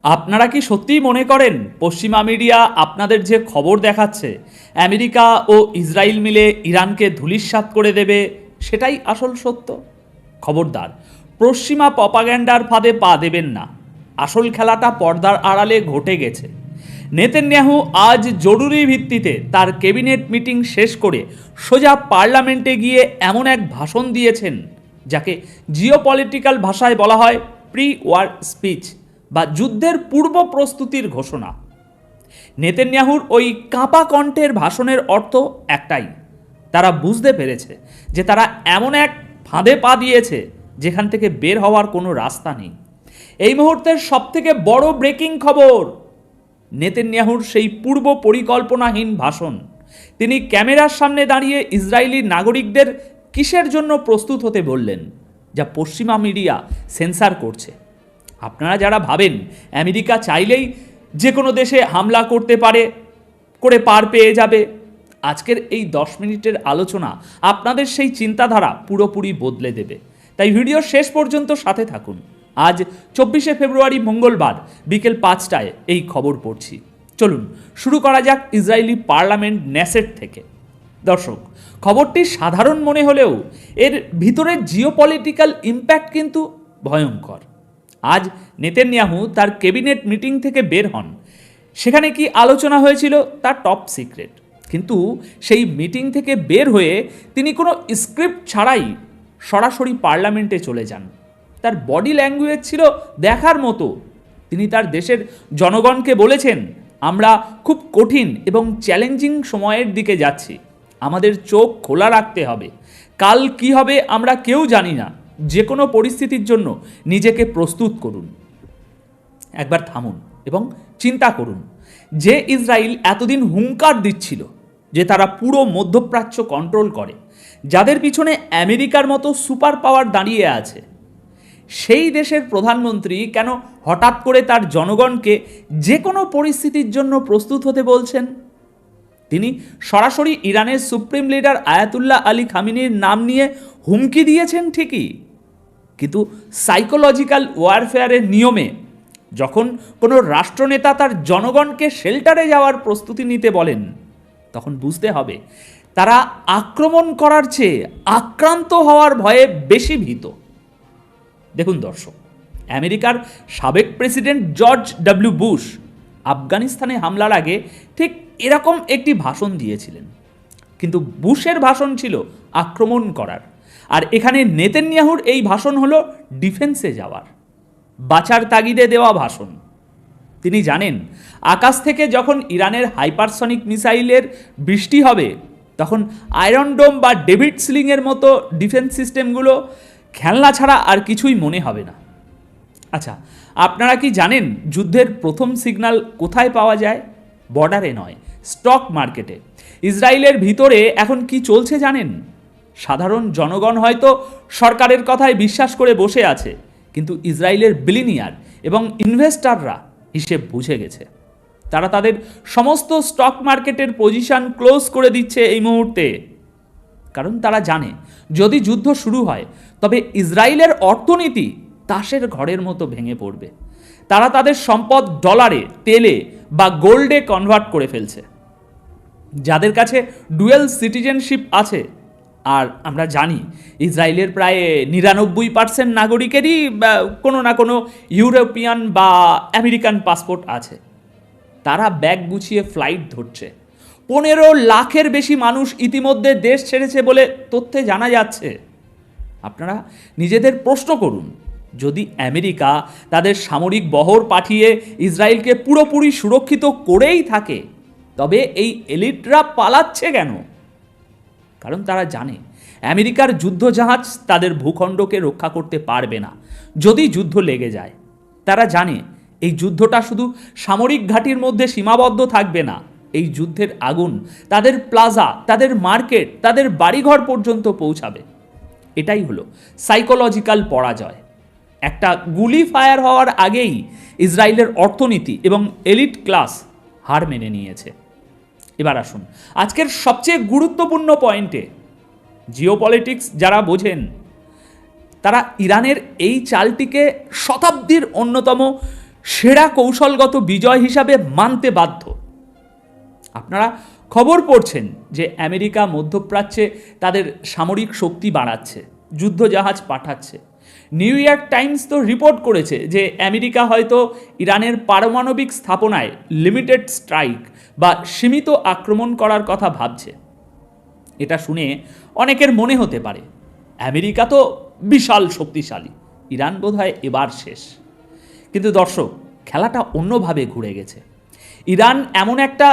আপনারা কি সত্যিই মনে করেন পশ্চিমা মিডিয়া আপনাদের যে খবর দেখাচ্ছে আমেরিকা ও ইসরায়েল মিলে ইরানকে ধূলিসাৎ করে দেবে সেটাই আসল সত্য? খবরদার, পশ্চিমা প্রপাগ্যান্ডার ফাঁদে পা দেবেন না। আসল খেলাটা পর্দার আড়ালে ঘটে গেছে। নেতানিয়াহু আজ জরুরি ভিত্তিতে তার ক্যাবিনেট মিটিং শেষ করে সোজা পার্লামেন্টে গিয়ে এমন এক ভাষণ দিয়েছেন যাকে জিওপলিটিক্যাল ভাষায় বলা হয় প্রি ওয়ার স্পিচ বা যুদ্ধের পূর্ব প্রস্তুতির ঘোষণা। নেতানিয়াহুর ওই কাঁপা কণ্ঠের ভাষণের অর্থ একটাই, তারা বুঝতে পেরেছে যে তারা এমন এক ফাঁদে পা দিয়েছে যেখান থেকে বের হওয়ার কোনো রাস্তা নেই। এই মুহূর্তের সবথেকে বড় ব্রেকিং খবর, নেতানিয়াহুর সেই পূর্ব পরিকল্পনাহীন ভাষণ। তিনি ক্যামেরার সামনে দাঁড়িয়ে ইসরায়েলি নাগরিকদের কিসের জন্য প্রস্তুত হতে বললেন, যা পশ্চিমা মিডিয়া সেন্সার করছে। আপনারা যারা ভাবেন আমেরিকা চাইলেই যে কোনো দেশে হামলা করতে পারে, করে পার পেয়ে যাবে, আজকের এই 10 মিনিটের আলোচনা আপনাদের সেই চিন্তাধারা পুরোপুরি বদলে দেবে। তাই ভিডিও শেষ পর্যন্ত সাথে থাকুন। আজ 24শে ফেব্রুয়ারি মঙ্গলবার বিকেল 5টায় এই খবর পড়ছি। চলুন শুরু করা যাক ইসরায়েলি পার্লামেন্ট নেসেট থেকে। দর্শক, খবরটি সাধারণ মনে হলেও এর ভিতরের জিওপলিটিক্যাল ইম্প্যাক্ট কিন্তু ভয়ঙ্কর। আজ নেতানিয়াহু তার ক্যাবিনেট মিটিং থেকে বের হন। সেখানে কি আলোচনা হয়েছিল তা টপ সিক্রেট, কিন্তু সেই মিটিং থেকে বের হয়ে তিনি কোনো স্ক্রিপ্ট ছাড়াই সরাসরি পার্লামেন্টে চলে যান। তার বডি ল্যাঙ্গুয়েজ ছিল দেখার মতো। তিনি তার দেশের জনগণকে বলেছেন, আমরা খুব কঠিন এবং চ্যালেঞ্জিং সময়ের দিকে যাচ্ছি, আমাদের চোখ খোলা রাখতে হবে। কাল কি হবে আমরা কেউ জানি না, যে কোনো পরিস্থিতির জন্য নিজেকে প্রস্তুত করুন। একবার থামুন এবং চিন্তা করুন, যে ইসরায়েল এতদিন হুঙ্কার দিচ্ছিল যে তারা পুরো মধ্যপ্রাচ্য কন্ট্রোল করে, যাদের পিছনে আমেরিকার মতো সুপার পাওয়ার দাঁড়িয়ে আছে, সেই দেশের প্রধানমন্ত্রী কেন হঠাৎ করে তার জনগণকে যে কোনো পরিস্থিতির জন্য প্রস্তুত হতে বলছেন? তিনি সরাসরি ইরানের সুপ্রিম লিডার আয়াতুল্লাহ আলী খামেনির নাম নিয়ে হুমকি দিয়েছেন ঠিকই, কিন্তু সাইকোলজিক্যাল ওয়ারফেয়ারের নিয়মে যখন কোনো রাষ্ট্রনেতা তার জনগণকে শেল্টারে যাওয়ার প্রস্তুতি নিতে বলেন, তখন বুঝতে হবে তারা আক্রমণ করার চেয়ে আক্রান্ত হওয়ার ভয়ে বেশি ভীত। দেখুন দর্শক, আমেরিকার সাবেক প্রেসিডেন্ট জর্জ ডব্লিউ বুশ আফগানিস্তানে হামলার আগে ঠিক এরকম একটি ভাষণ দিয়েছিলেন, কিন্তু বুশের ভাষণ ছিল আক্রমণ করার, আর এখানে নেতানিয়াহুর এই ভাষণ হলো ডিফেন্সে যাওয়ার, বাঁচার তাগিদে দেওয়া ভাষণ। তিনি জানেন আকাশ থেকে যখন ইরানের হাইপারসনিক মিসাইলের বৃষ্টি হবে, তখন আয়রন ডোম বা ডেভিড স্লিংয়ের মতো ডিফেন্স সিস্টেমগুলো খেলনা ছাড়া আর কিছুই মনে হবে না। আচ্ছা, আপনারা কি জানেন যুদ্ধের প্রথম সিগন্যাল কোথায় পাওয়া যায়? বর্ডারে নয়, স্টক মার্কেটে। ইসরায়েলের ভিতরে এখন কি চলছে জানেন? সাধারণ জনগণ হয়তো সরকারের কথায় বিশ্বাস করে বসে আছে, কিন্তু ইসরায়েলের বিলিনিয়ার এবং ইনভেস্টররা হিসেব বুঝে গেছে। তারা তাদের সমস্ত স্টক মার্কেটের পজিশন ক্লোজ করে দিচ্ছে এই মুহূর্তে, কারণ তারা জানে যদি যুদ্ধ শুরু হয় তবে ইসরায়েলের অর্থনীতি তাসের ঘরের মতো ভেঙে পড়বে। তারা তাদের সম্পদ ডলারে, তেলে বা গোল্ডে কনভার্ট করে ফেলছে। যাদের কাছে ডুয়েল সিটিজেনশিপ আছে, আর আমরা জানি ইসরায়েলের প্রায় 99% নাগরিকেরই কোনো না কোনো ইউরোপিয়ান বা আমেরিকান পাসপোর্ট আছে, তারা ব্যাগ গুছিয়ে ফ্লাইট ধরছে। 15 লাখের বেশি মানুষ ইতিমধ্যে দেশ ছেড়েছে বলে তথ্যে জানা যাচ্ছে। আপনারা নিজেদের প্রশ্ন করুন, যদি আমেরিকা তাদের সামরিক বহর পাঠিয়ে ইসরায়েলকে পুরোপুরি সুরক্ষিত করেই থাকে, তবে এই এলিটরা পালাচ্ছে কেন? কারণ তারা জানে আমেরিকার যুদ্ধজাহাজ তাদের ভূখণ্ডকে রক্ষা করতে পারবে না যদি যুদ্ধ লেগে যায়। তারা জানে এই যুদ্ধটা শুধু সামরিক ঘাঁটির মধ্যে সীমাবদ্ধ থাকবে না, এই যুদ্ধের আগুন তাদের প্লাজা, তাদের মার্কেট, তাদের বাড়িঘর পর্যন্ত পৌঁছাবে। এটাই হলো সাইকোলজিক্যাল পরাজয়। একটা গুলি ফায়ার হওয়ার আগেই ইসরায়েলের অর্থনীতি এবং এলিট ক্লাস হার মেনে নিয়েছে। এবার আসুন আজকের সবচেয়ে গুরুত্বপূর্ণ পয়েন্টে। জিওপলিটিক্স যারা বোঝেন তারা ইরানের এই চালটিকে শতাব্দীর অন্যতম সেরা কৌশলগত বিজয় হিসাবে মানতে বাধ্য। আপনারা খবর পড়ছেন যে আমেরিকা মধ্যপ্রাচ্যে তাদের সামরিক শক্তি বাড়াচ্ছে, যুদ্ধজাহাজ পাঠাচ্ছে। নিউ ইয়র্ক টাইমস তো রিপোর্ট করেছে যে আমেরিকা হয়তো ইরানের পারমাণবিক স্থাপনায় লিমিটেড স্ট্রাইক বা সীমিত আক্রমণ করার কথা ভাবছে। এটা শুনে অনেকের মনে হতে পারে আমেরিকা তো বিশাল শক্তিশালী, ইরান বোধহয় এবার শেষ। কিন্তু দর্শক, খেলাটা অন্যভাবে ঘুরে গেছে। ইরান এমন একটা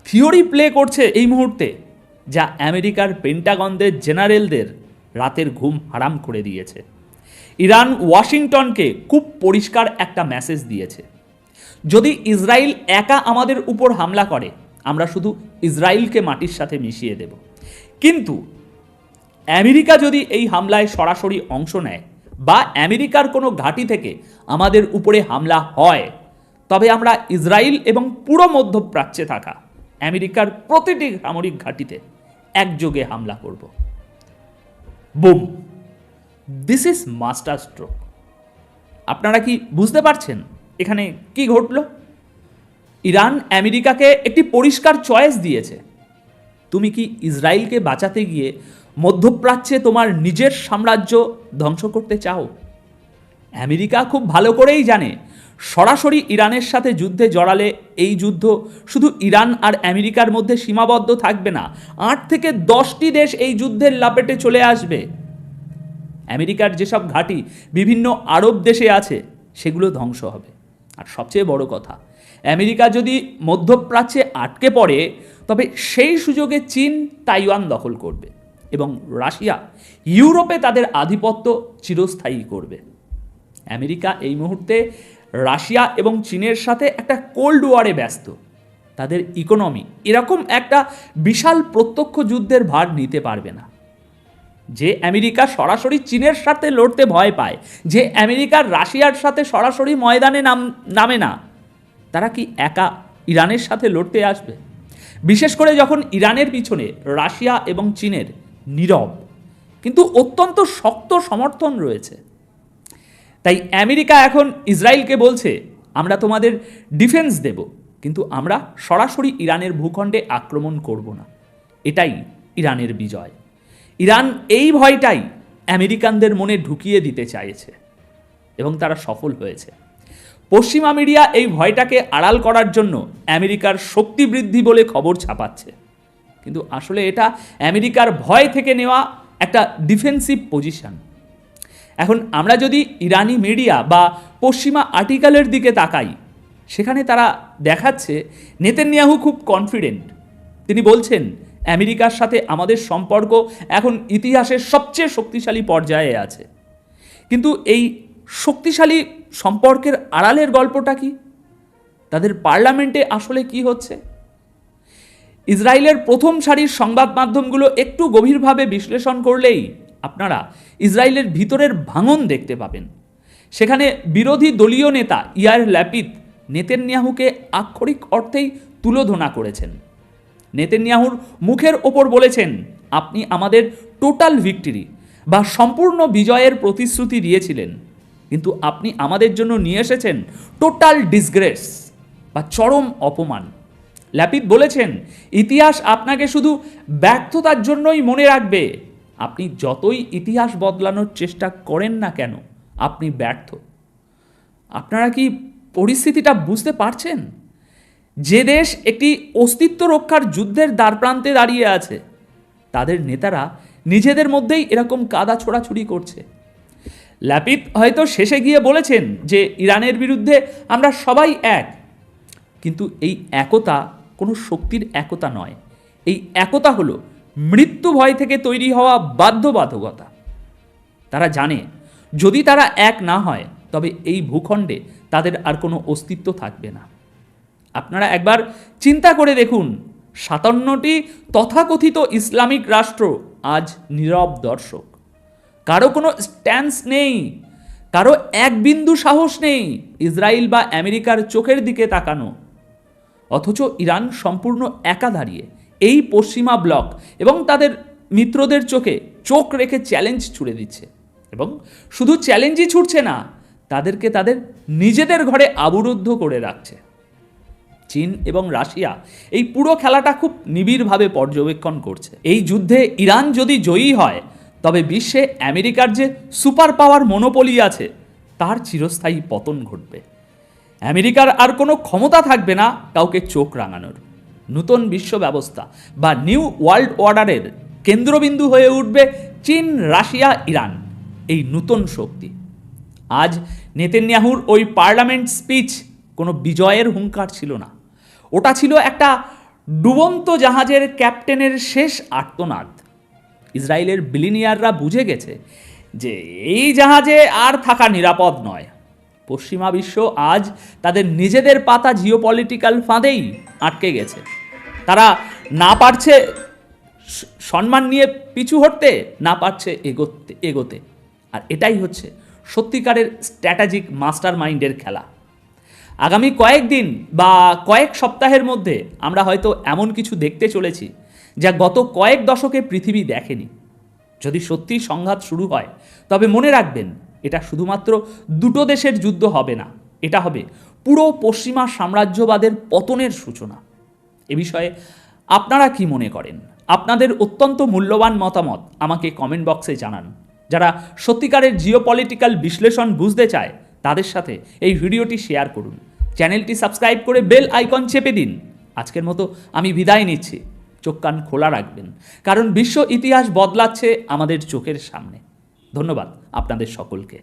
থিওরি প্লে করছে এই মুহূর্তে যা আমেরিকার পেন্টাগনদের জেনারেলদের রাতের ঘুম হারাম করে দিয়েছে। ইরান ওয়াশিংটনকে খুব পরিষ্কার একটা মেসেজ দিয়েছে, যদি ইসরায়েল একা আমাদের উপর হামলা করে আমরা শুধু ইসরায়েলকে মাটির সাথে মিশিয়ে দেব, কিন্তু আমেরিকা যদি এই হামলায় সরাসরি অংশ নেয় বা আমেরিকার কোনো ঘাঁটি থেকে আমাদের উপরে হামলা হয়, তবে আমরা ইসরায়েল এবং পুরো মধ্যপ্রাচ্যে থাকা আমেরিকার প্রতিটি সামরিক ঘাঁটিতে একযোগে হামলা করব। Broom! This is master stroke. আপনারা কি বুঝতে পারছেন এখানে কি ঘটল? ইরান আমেরিকাকে একটি পরিষ্কার চয়েস দিয়েছে। তুমি কি ইসরায়েলকে বাঁচাতে গিয়ে মধ্যপ্রাচ্যে তোমার নিজের সাম্রাজ্য ধ্বংস করতে চাও? আমেরিকা খুব ভালো করেই জানে সরাসরি ইরানের সাথে যুদ্ধে জড়ালে এই যুদ্ধ শুধু ইরান আর আমেরিকার মধ্যে সীমাবদ্ধ থাকবে না, 8 থেকে 10টি দেশ এই যুদ্ধের লাপেটে চলে আসবে। আমেরিকার যেসব ঘাঁটি বিভিন্ন আরব দেশে আছে সেগুলো ধ্বংস হবে। আর সবচেয়ে বড় কথা, আমেরিকা যদি মধ্যপ্রাচ্যে আটকে পড়ে তবে সেই সুযোগে চীন তাইওয়ান দখল করবে এবং রাশিয়া ইউরোপে তাদের আধিপত্য চিরস্থায়ী করবে। আমেরিকা এই মুহূর্তে রাশিয়া এবং চীনের সাথে একটা কোল্ড ওয়ারে ব্যস্ত। তাদের ইকোনমি এরকম একটা বিশাল প্রত্যক্ষ যুদ্ধের ভার নিতে পারবে না। যে আমেরিকা সরাসরি চীনের সাথে লড়তে ভয় পায়, যে আমেরিকার রাশিয়ার সাথে সরাসরি ময়দানে নামে না, তারা কি একা ইরানের সাথে লড়তে আসবে? বিশেষ করে যখন ইরানের পিছনে রাশিয়া এবং চীনের নীরব কিন্তু অত্যন্ত শক্ত সমর্থন রয়েছে। তাই আমেরিকা এখন ইসরায়েলকে বলছে, আমরা তোমাদের ডিফেন্স দেব, কিন্তু আমরা সরাসরি ইরানের ভূখণ্ডে আক্রমণ করব না। এটাই ইরানের বিজয়। ইরান এই ভয়টাই আমেরিকানদের মনে ঢুকিয়ে দিতে চাইছে এবং তারা সফল হয়েছে। পশ্চিমা মিডিয়া এই ভয়টাকে আড়াল করার জন্য আমেরিকার শক্তি বৃদ্ধি বলে খবর ছাপাচ্ছে, কিন্তু আসলে এটা আমেরিকার ভয় থেকে নেওয়া একটা ডিফেন্সিভ পজিশন। এখন আমরা যদি ইরানি মিডিয়া বা পশ্চিমা আর্টিকেলের দিকে তাকাই, সেখানে তারা দেখাচ্ছে নেতানিয়াহু খুব কনফিডেন্ট। তিনি বলছেন আমেরিকার সাথে আমাদের সম্পর্ক এখন ইতিহাসের সবচেয়ে শক্তিশালী পর্যায়ে আছে। কিন্তু এই শক্তিশালী সম্পর্কের আড়ালের গল্পটা কি? তাদের পার্লামেন্টে আসলে কি হচ্ছে? ইসরায়েলের প্রথম সারির সংবাদ মাধ্যমগুলো একটু গভীরভাবে বিশ্লেষণ করলেই আপনারা ইসরায়েলের ভিতরের ভাঙন দেখতে পাবেন। সেখানে বিরোধী দলীয় নেতা ইয়ার ল্যাপিদ নেতানিয়াহুকে আক্ষরিক অর্থেই তুলোধনা করেছেন। নেতানিয়াহুর মুখের ওপর বলেছেন, আপনি আমাদের টোটাল ভিক্টরি বা সম্পূর্ণ বিজয়ের প্রতিশ্রুতি দিয়েছিলেন, কিন্তু আপনি আমাদের জন্য নিয়ে এসেছেন টোটাল ডিসগ্রেস বা চরম অপমান। ল্যাপিদ বলেছেন, ইতিহাস আপনাকে শুধু ব্যর্থতার জন্যই মনে রাখবে। আপনি যতই ইতিহাস বদলানোর চেষ্টা করেন না কেন, আপনি ব্যর্থ। আপনারা কি পরিস্থিতিটা বুঝতে পারছেন? যে দেশ একটি অস্তিত্ব রক্ষার যুদ্ধের দ্বারপ্রান্তে দাঁড়িয়ে আছে, তাদের নেতারা নিজেদের মধ্যেই এরকম কাদা ছোড়াছুড়ি করছে। ল্যাপিদ হয়তো শেষে গিয়ে বলেছেন যে ইরানের বিরুদ্ধে আমরা সবাই এক, কিন্তু এই একতা কোনো শক্তির একতা নয়। এই একতা হলো মৃত্যু ভয় থেকে তৈরি হওয়া বাধ্যবাধকতা। তারা জানে যদি তারা এক না হয় তবে এই ভূখণ্ডে তাদের আর কোনো অস্তিত্ব থাকবে না। আপনারা একবার চিন্তা করে দেখুন, 57টি তথাকথিত ইসলামিক রাষ্ট্র আজ নীরব দর্শক। কারো কোনো স্ট্যান্স নেই, কারো এক বিন্দু সাহস নেই ইসরায়েল বা আমেরিকার চোখের দিকে তাকানো। অথচ ইরান সম্পূর্ণ একা দাঁড়িয়ে এই পশ্চিমা ব্লক এবং তাদের মিত্রদের চোখে চোখ রেখে চ্যালেঞ্জ ছুড়ে দিচ্ছে। এবং শুধু চ্যালেঞ্জই ছুটছে না, তাদেরকে তাদের নিজেদের ঘরে আবরুদ্ধ করে রাখছে। চীন এবং রাশিয়া এই পুরো খেলাটা খুব নিবিড়ভাবে পর্যবেক্ষণ করছে। এই যুদ্ধে ইরান যদি জয়ী হয়, তবে বিশ্বে আমেরিকার যে সুপার পাওয়ার মনোপলি আছে তার চিরস্থায়ী পতন ঘটবে। আমেরিকার আর কোনো ক্ষমতা থাকবে না কাউকে চোখ রাঙানোর। নতুন বিশ্ব ব্যবস্থা বা নিউ ওয়ার্ল্ড অর্ডারের কেন্দ্রবিন্দু হয়ে উঠবে চীন, রাশিয়া, ইরান, এই নতুন শক্তি। আজ নেতানিয়াহুর ওই পার্লামেন্ট স্পিচ কোনো বিজয়ের হুঙ্কার ছিল না, ওটা ছিল একটা ডুবন্ত জাহাজের ক্যাপ্টেনের শেষ আর্তনাদ। ইসরায়েলের বিলিনিয়াররা বুঝে গেছে যে এই জাহাজে আর থাকা নিরাপদ নয়। পশ্চিমা বিশ্ব আজ তাদের নিজেদের পাতা জিওপলিটিক্যাল ফাঁদেই আটকে গেছে। তারা না পারছে সম্মান নিয়ে পিছু হটতে, না পারছে এগোতে। আর এটাই হচ্ছে সত্যিকারের স্ট্র্যাটেজিক মাস্টার মাইন্ডের খেলা। আগামী কয়েকদিন বা কয়েক সপ্তাহের মধ্যে আমরা হয়তো এমন কিছু দেখতে চলেছি যা গত কয়েক দশকে পৃথিবী দেখেনি। যদি সত্যি সংঘাত শুরু হয়, তবে মনে রাখবেন, এটা শুধুমাত্র দুটো দেশের যুদ্ধ হবে না, এটা হবে পুরো পশ্চিমা সাম্রাজ্যবাদের পতনের সূচনা। এ বিষয়ে আপনারা কি মনে করেন? আপনাদের অত্যন্ত মূল্যবান মতামত আমাকে কমেন্ট বক্সে জানান। যারা সত্যিকারের জিওপলিটিক্যাল বিশ্লেষণ বুঝতে চায় তাদের সাথে এই ভিডিওটি শেয়ার করুন। চ্যানেলটি সাবস্ক্রাইব করে বেল আইকন চেপে দিন। আজকের মতো আমি বিদায় নিচ্ছি। চোখ কান খোলা রাখবেন, কারণ বিশ্ব ইতিহাস বদলাচ্ছে আমাদের চোখের সামনে। ধন্যবাদ আপনাদের সকলকে।